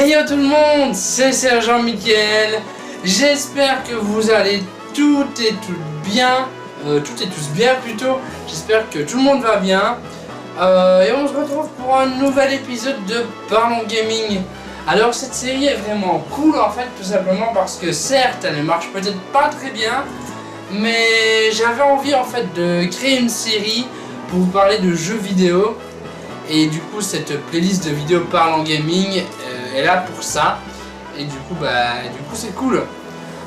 Hey yo tout le monde, c'est Sergent Mickaël. J'espère que vous allez toutes et tous bien plutôt. J'espère que tout le monde va bien. Et on se retrouve pour un nouvel épisode de Parlons Gaming. Alors cette série est vraiment cool en fait, tout simplement parce que certes elle ne marche peut-être pas très bien, mais j'avais envie en fait de créer une série pour vous parler de jeux vidéo. Et du coup cette playlist de vidéos Parlons Gaming est là pour ça. Et du coup c'est cool.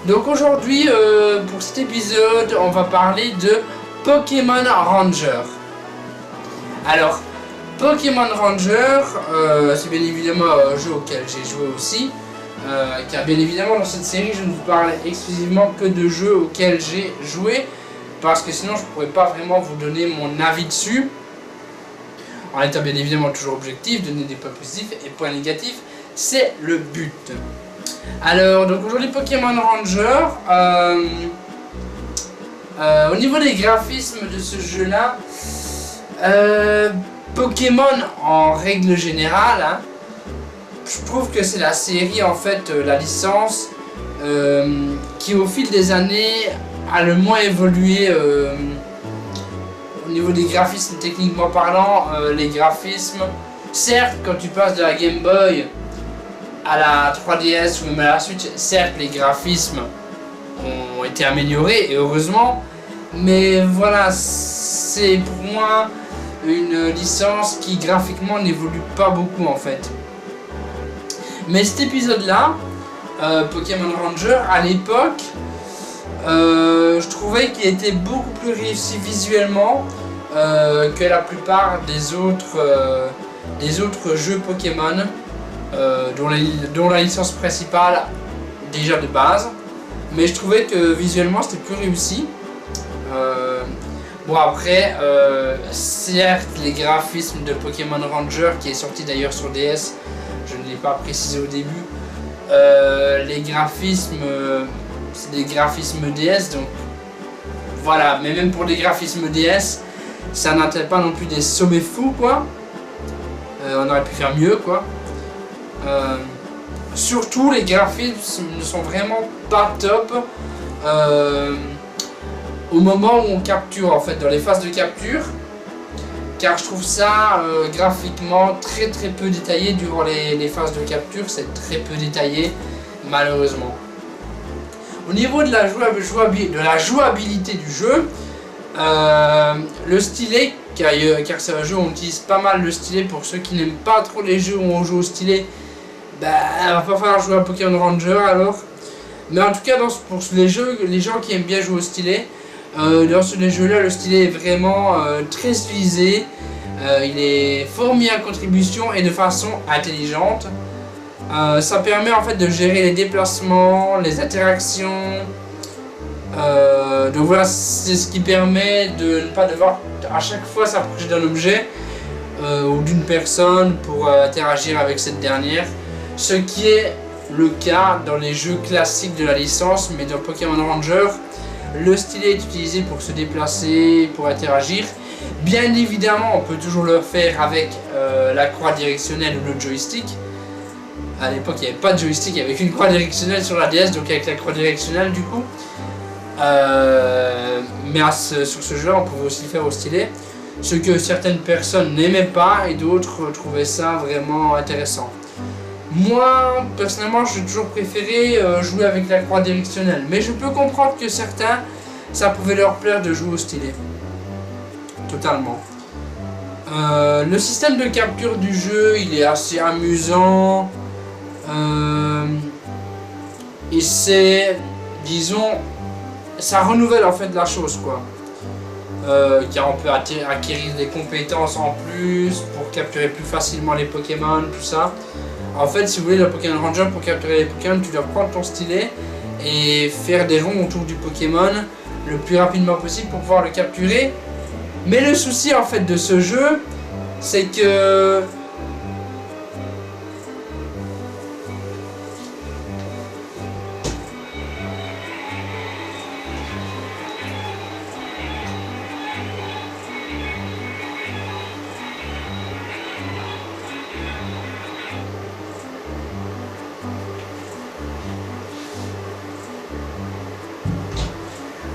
Donc aujourd'hui pour cet épisode on va parler de Pokémon Ranger. Alors Pokémon Ranger c'est bien évidemment un jeu auquel j'ai joué aussi, car bien évidemment dans cette série je ne vous parle exclusivement que de jeux auxquels j'ai joué, parce que sinon je ne pourrais pas vraiment vous donner mon avis dessus, en étant bien évidemment toujours objectif, donner des points positifs et points négatifs, c'est le but. Alors donc aujourd'hui Pokémon Ranger, au niveau des graphismes de ce jeu là, Pokémon en règle générale, hein, je trouve que c'est la série en fait, la licence qui au fil des années a le moins évolué au niveau des graphismes techniquement parlant. Les graphismes, certes quand tu passes de la Game Boy à la 3DS ou même à la Switch, certes les graphismes ont été améliorés et heureusement, mais voilà, c'est pour moi une licence qui graphiquement n'évolue pas beaucoup en fait. Mais cet épisode là, Pokémon Ranger, à l'époque, je trouvais qu'il était beaucoup plus réussi visuellement que la plupart des autres jeux Pokémon, dont la licence principale déjà de base. Mais je trouvais que visuellement c'était plus réussi. Bon après, certes les graphismes de Pokémon Ranger, qui est sorti d'ailleurs sur DS, je ne l'ai pas précisé au début, les graphismes, c'est des graphismes DS, donc voilà, mais même pour des graphismes DS, ça n'atteint pas non plus des sommets fous quoi, on aurait pu faire mieux quoi. Surtout les graphismes ne sont vraiment pas top au moment où on capture en fait, dans les phases de capture, car je trouve ça graphiquement très peu détaillé durant les phases de capture, c'est très peu détaillé malheureusement. Au niveau de la jouabilité du jeu, le stylet, car c'est un jeu où on utilise pas mal le stylet. Pour ceux qui n'aiment pas trop les jeux où on joue au stylet, il va pas falloir jouer à Pokémon Ranger alors. Mais en tout cas pour les gens qui aiment bien jouer au stylet, dans ce jeu là le stylet est vraiment très stylisé, il est fort mis à contribution et de façon intelligente. Ça permet en fait de gérer les déplacements, les interactions, donc voilà, c'est ce qui permet de ne pas devoir à chaque fois s'approcher d'un objet ou d'une personne pour interagir avec cette dernière, ce qui est le cas dans les jeux classiques de la licence. Mais dans Pokémon Ranger, le stylet est utilisé pour se déplacer, pour interagir. Bien évidemment, on peut toujours le faire avec la croix directionnelle ou le joystick. À l'époque, il n'y avait pas de joystick, il y avait qu'une croix directionnelle sur la DS, donc avec la croix directionnelle du coup. Mais sur ce jeu-là, on pouvait aussi le faire au stylet, ce que certaines personnes n'aimaient pas et d'autres trouvaient ça vraiment intéressant. Moi, personnellement, j'ai toujours préféré jouer avec la croix directionnelle, mais je peux comprendre que certains, ça pouvait leur plaire de jouer au stylet. Totalement. Le système de capture du jeu, il est assez amusant. Et c'est, disons, ça renouvelle en fait la chose quoi. Car on peut acquérir des compétences en plus pour capturer plus facilement les Pokémon, tout ça. En fait, si vous voulez, le Pokémon Ranger, pour capturer les Pokémon, tu dois prendre ton stylet et faire des ronds autour du Pokémon le plus rapidement possible pour pouvoir le capturer. Mais le souci en fait de ce jeu, c'est que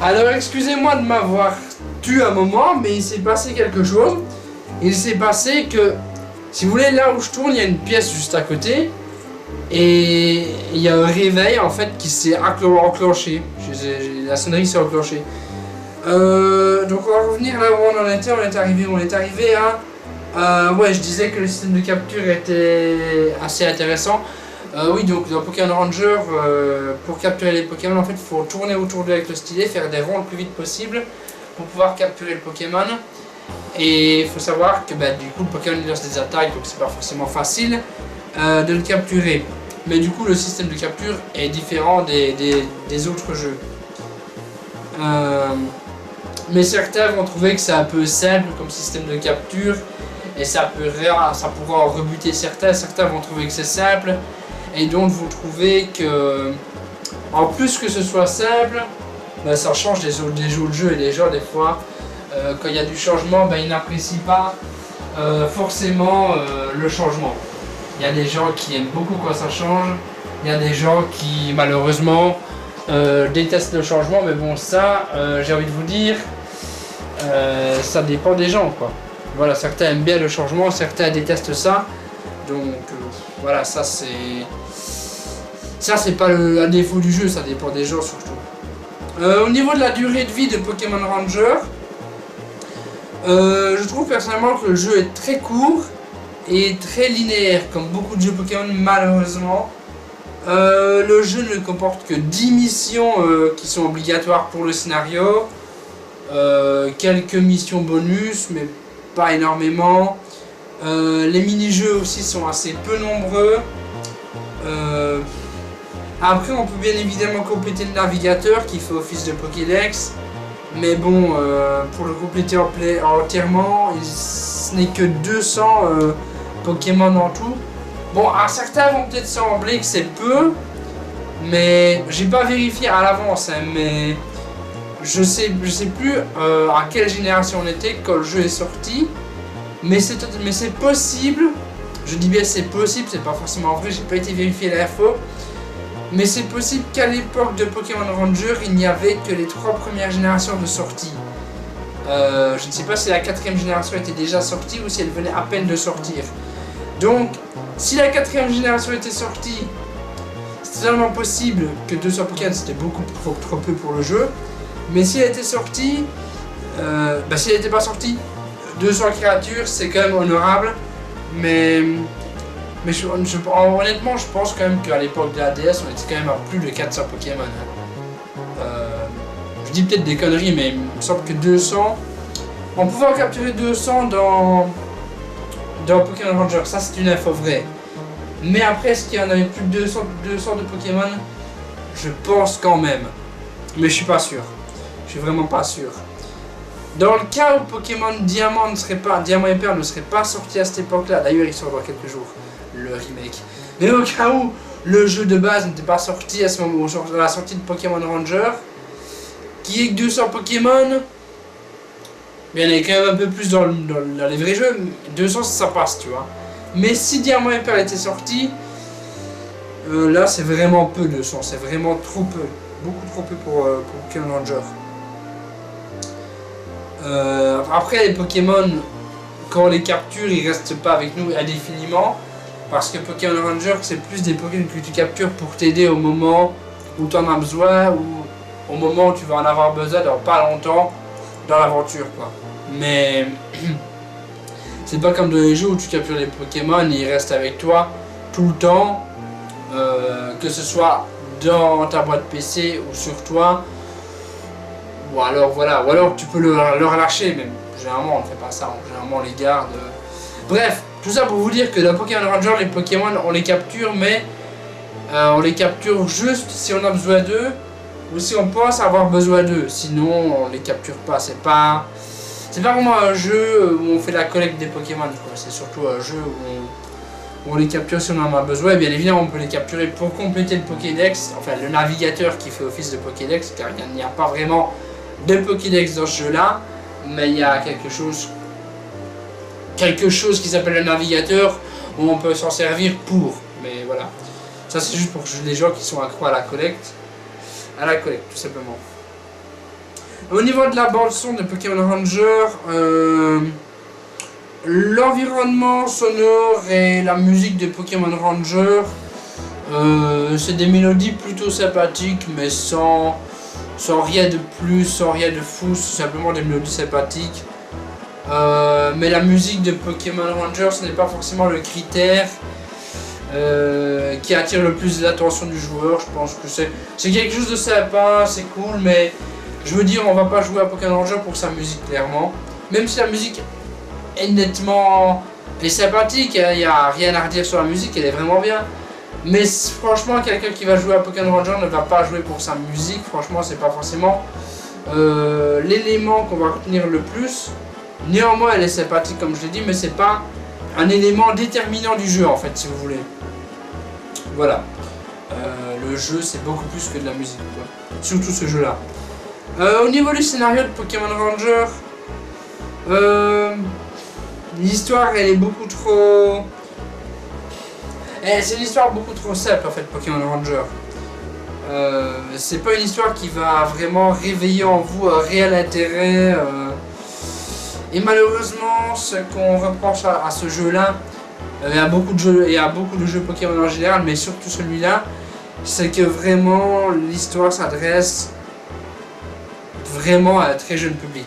Alors excusez-moi de m'avoir tué un moment, mais il s'est passé quelque chose. Il s'est passé que, si vous voulez, là où je tourne, il y a une pièce juste à côté. Et il y a un réveil en fait qui s'est enclenché. La sonnerie s'est enclenchée. Donc on va revenir là où on en était. On est arrivé à... ouais, je disais que le système de capture était assez intéressant. Oui, donc dans Pokémon Ranger, pour capturer les Pokémon, en fait, il faut tourner autour d'eux avec le stylet, faire des ronds le plus vite possible pour pouvoir capturer le Pokémon. Et il faut savoir que du coup, le Pokémon lance des attaques, donc c'est pas forcément facile de le capturer. Mais du coup, le système de capture est différent des autres jeux. Mais certains vont trouver que c'est un peu simple comme système de capture et ça pourra en rebuter certains. Certains vont trouver que c'est simple. Et donc vous trouvez que, en plus que ce soit simple, ça change des jeux de jeu et les gens des fois, quand il y a du changement, ils n'apprécient pas forcément le changement. Il y a des gens qui aiment beaucoup quand ça change, il y a des gens qui malheureusement détestent le changement, mais bon ça, j'ai envie de vous dire, ça dépend des gens quoi. Voilà, certains aiment bien le changement, certains détestent ça, donc voilà, ça c'est pas un défaut du jeu, ça dépend des gens surtout. Au niveau de la durée de vie de Pokémon Ranger, je trouve personnellement que le jeu est très court et très linéaire, comme beaucoup de jeux Pokémon malheureusement. Le jeu ne comporte que 10 missions qui sont obligatoires pour le scénario, quelques missions bonus, mais pas énormément. Les mini-jeux aussi sont assez peu nombreux. Après on peut bien évidemment compléter le navigateur qui fait office de Pokédex, mais bon, pour le compléter entièrement, ce n'est que 200 Pokémon en tout. Bon, à certains vont peut-être sembler que c'est peu, mais j'ai pas vérifié à l'avance, mais je sais plus à quelle génération on était quand le jeu est sorti, mais c'est possible. Je dis bien c'est possible, c'est pas forcément vrai, j'ai pas été vérifier l'info. Mais c'est possible qu'à l'époque de Pokémon Ranger, il n'y avait que les 3 premières générations de sortie. Je ne sais pas si la 4ème génération était déjà sortie ou si elle venait à peine de sortir. Donc, si la 4ème génération était sortie, c'est totalement possible que 200 Pokémon c'était beaucoup trop peu pour le jeu. Mais si elle était sortie, si elle n'était pas sortie, 200 créatures c'est quand même honorable. Mais honnêtement, je pense quand même qu'à l'époque de la DS, on était quand même à plus de 400 Pokémon. Je dis peut-être des conneries, mais il me semble que 200... On pouvait en capturer 200 dans Pokémon Ranger, ça c'est une info vraie. Mais après, est-ce qu'il y en avait plus de 200 de Pokémon? Je pense quand même. Mais je suis pas sûr. Je suis vraiment pas sûr. Dans le cas où Pokémon Diamant et Perle ne serait pas sorti à cette époque-là, d'ailleurs il sort dans quelques jours, le remake. Mais au cas où le jeu de base n'était pas sorti à ce moment où la sortie de Pokémon Ranger, qui est que 200 Pokémon, mais il y en a quand même un peu plus dans les vrais jeux, 200 ça passe, tu vois. Mais si Diamant et Perle était sorti, là c'est vraiment peu 200, c'est vraiment trop peu, beaucoup trop peu pour Pokémon Ranger. Après les Pokémon, quand on les capture, ils restent pas avec nous indéfiniment, parce que Pokémon Ranger c'est plus des Pokémon que tu captures pour t'aider au moment où tu en as besoin ou au moment où tu vas en avoir besoin dans pas longtemps dans l'aventure quoi. Mais c'est pas comme dans les jeux où tu captures les Pokémon et ils restent avec toi tout le temps, que ce soit dans ta boîte PC ou sur toi. Ou alors voilà, ou alors tu peux le relâcher, mais généralement on ne fait pas ça, généralement on les garde. Bref, tout ça pour vous dire que dans Pokémon Ranger, les Pokémon on les capture, mais on les capture juste si on a besoin d'eux, ou si on pense avoir besoin d'eux, sinon on les capture pas. C'est pas vraiment un jeu où on fait la collecte des Pokémon, c'est surtout un jeu où on les capture si on en a besoin. Et bien évidemment on peut les capturer pour compléter le Pokédex, enfin le navigateur qui fait office de Pokédex, car il n'y a pas vraiment de Pokédex dans ce jeu là, mais il y a quelque chose qui s'appelle le navigateur où on peut s'en servir pour, mais voilà, ça c'est juste pour les gens qui sont accros à la collecte tout simplement. Au niveau de la bande son de Pokémon Ranger, l'environnement sonore et la musique de Pokémon Ranger, c'est des mélodies plutôt sympathiques, mais sans rien de plus, sans rien de fou, c'est simplement des mélodies sympathiques. Mais la musique de Pokémon Ranger, ce n'est pas forcément le critère qui attire le plus l'attention du joueur. Je pense que c'est quelque chose de sympa, c'est cool, mais je veux dire, on va pas jouer à Pokémon Ranger pour sa musique, clairement. Même si la musique est nettement sympathique, il n'y a rien à redire sur la musique, elle est vraiment bien. Mais franchement, quelqu'un qui va jouer à Pokémon Ranger ne va pas jouer pour sa musique. Franchement, c'est pas forcément l'élément qu'on va retenir le plus. Néanmoins, elle est sympathique comme je l'ai dit, mais c'est pas un élément déterminant du jeu en fait, si vous voulez. Voilà. Le jeu, c'est beaucoup plus que de la musique, quoi. Surtout ce jeu-là. Au niveau du scénario de Pokémon Ranger, l'histoire, elle est beaucoup trop... c'est une histoire beaucoup trop simple en fait, Pokémon Ranger. C'est pas une histoire qui va vraiment réveiller en vous un réel intérêt. Et malheureusement, ce qu'on reproche à ce jeu-là, il y a beaucoup de jeux Pokémon en général, mais surtout celui-là, c'est que vraiment l'histoire s'adresse vraiment à un très jeune public.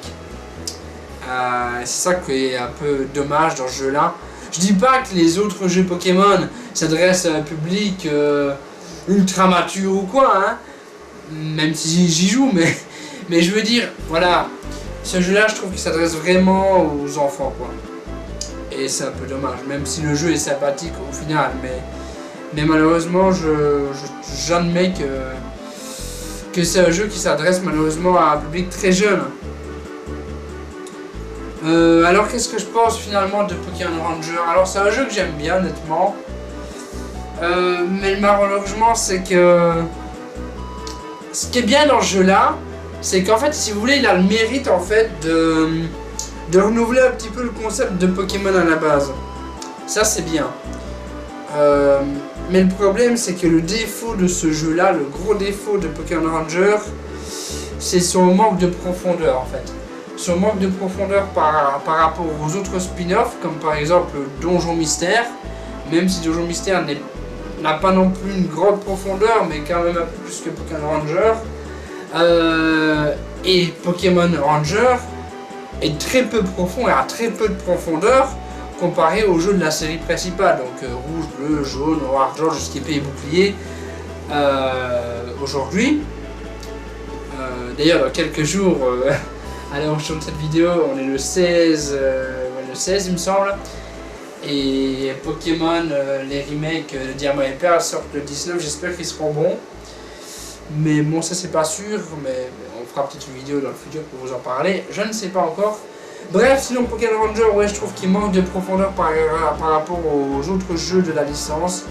C'est ça qui est un peu dommage dans ce jeu-là. Je dis pas que les autres jeux Pokémon s'adressent à un public ultra mature ou quoi, hein, même si j'y joue, mais je veux dire, voilà, ce jeu-là, je trouve qu'il s'adresse vraiment aux enfants, quoi. Et c'est un peu dommage, même si le jeu est sympathique au final, mais malheureusement, j'admets que c'est un jeu qui s'adresse malheureusement à un public très jeune. Alors qu'est-ce que je pense finalement de Pokémon Ranger? Alors c'est un jeu que j'aime bien honnêtement, mais malheureusement c'est que ce qui est bien dans ce jeu là, c'est qu'en fait si vous voulez il a le mérite en fait de renouveler un petit peu le concept de Pokémon à la base. Ça c'est bien. Mais le problème c'est que le défaut de ce jeu là, le gros défaut de Pokémon Ranger, c'est son manque de profondeur en fait. Son manque de profondeur par rapport aux autres spin-offs, comme par exemple Donjon Mystère, même si Donjon Mystère n'a pas non plus une grande profondeur, mais quand même un peu plus que Pokémon Ranger. Et Pokémon Ranger est très peu profond et a très peu de profondeur comparé aux jeux de la série principale, donc rouge, bleu, jaune, noir, argent, jusqu'à épée et bouclier aujourd'hui. D'ailleurs, dans quelques jours, à l'heure où je tourne cette vidéo, on est le 16 il me semble. Et Pokémon, les remakes de Diamant et Perle sortent le 19, j'espère qu'ils seront bons. Mais bon, ça c'est pas sûr, mais on fera peut-être une vidéo dans le futur pour vous en parler, je ne sais pas encore. Bref, sinon Pokémon Ranger, ouais, je trouve qu'il manque de profondeur par rapport aux autres jeux de la licence.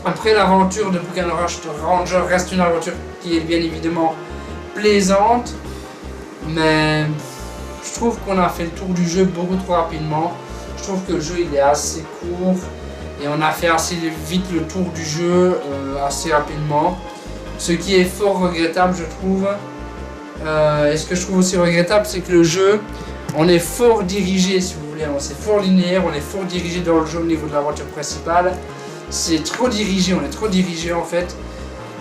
Après, l'aventure de Pokémon Ranger reste une aventure qui est bien évidemment plaisante. Mais je trouve qu'on a fait le tour du jeu beaucoup trop rapidement. Je trouve que le jeu il est assez court et on a fait assez vite le tour du jeu assez rapidement. Ce qui est fort regrettable, je trouve. Et ce que je trouve aussi regrettable, c'est que le jeu, on est fort dirigé, si vous voulez, c'est fort linéaire, on est fort dirigé dans le jeu au niveau de l'aventure principale. C'est trop dirigé, on est trop dirigé en fait.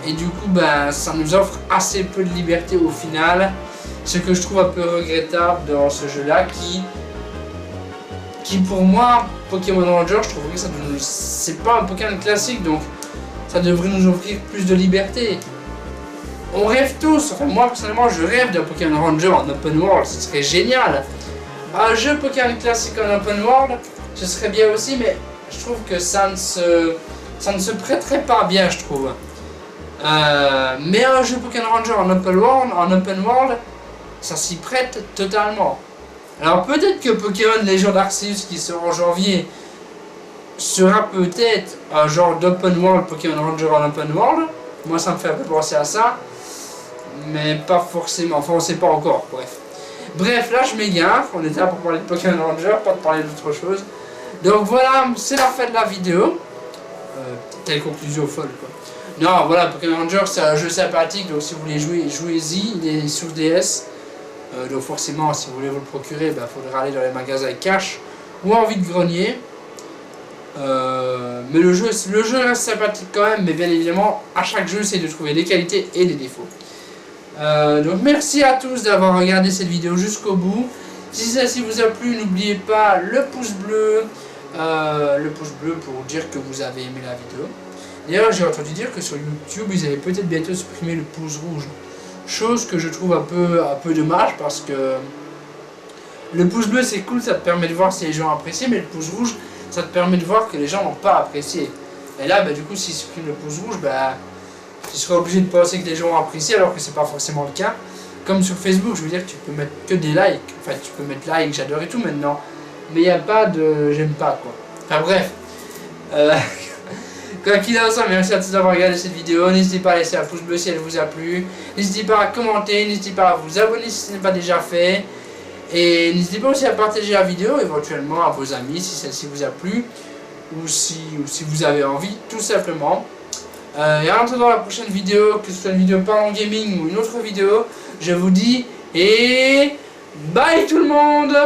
Et du coup, ben, ça nous offre assez peu de liberté au final. Ce que je trouve un peu regrettable dans ce jeu-là, qui pour moi, Pokémon Ranger, je trouve que c'est pas un Pokémon classique, donc ça devrait nous offrir plus de liberté. On rêve tous, enfin moi personnellement je rêve d'un Pokémon Ranger en open world, ce serait génial. Un jeu Pokémon classique en open world, ce serait bien aussi, mais je trouve que ça ne se prêterait pas bien, je trouve. Mais un jeu Pokémon Ranger en open world, ça s'y prête totalement. Alors peut-être que Pokémon Legend Arceus qui sort en janvier sera peut-être un genre d'open world Pokémon Ranger en open world. Moi ça me fait un peu penser à ça. Mais pas forcément, enfin on sait pas encore, bref. Là je m'égare, on était là pour parler de Pokémon Ranger, pas de parler d'autre chose. Donc voilà, c'est la fin de la vidéo. telle conclusion folle quoi. Non voilà, Pokémon Rangers c'est un jeu sympathique, donc si vous voulez jouer, jouez-y, il est sur DS. Donc forcément si vous voulez vous le procurer, il faudra aller dans les magasins cash ou en vide-grenier. Mais le jeu reste sympathique quand même, mais bien évidemment à chaque jeu c'est de trouver des qualités et des défauts. Donc merci à tous d'avoir regardé cette vidéo jusqu'au bout. Si celle-ci vous a plu, n'oubliez pas le pouce bleu pour dire que vous avez aimé la vidéo. D'ailleurs j'ai entendu dire que sur YouTube ils allaient peut-être bientôt supprimer le pouce rouge, chose que je trouve un peu dommage, parce que le pouce bleu c'est cool, ça te permet de voir si les gens apprécient, mais le pouce rouge ça te permet de voir que les gens n'ont pas apprécié. Et là du coup s'ils suppriment le pouce rouge, tu seras obligé de penser que les gens ont apprécié alors que c'est pas forcément le cas. Comme sur Facebook, je veux dire, tu peux mettre que des likes, enfin tu peux mettre like, j'adore et tout maintenant, mais il n'y a pas de j'aime pas quoi. Enfin bref. Quoi qu'il en soit, merci à tous d'avoir regardé cette vidéo. N'hésitez pas à laisser un pouce bleu si elle vous a plu. N'hésitez pas à commenter, n'hésitez pas à vous abonner si ce n'est pas déjà fait. Et n'hésitez pas aussi à partager la vidéo éventuellement à vos amis si celle-ci vous a plu. Ou si vous avez envie, tout simplement. Et en attendant la prochaine vidéo, que ce soit une vidéo parlant gaming ou une autre vidéo, je vous dis et bye tout le monde!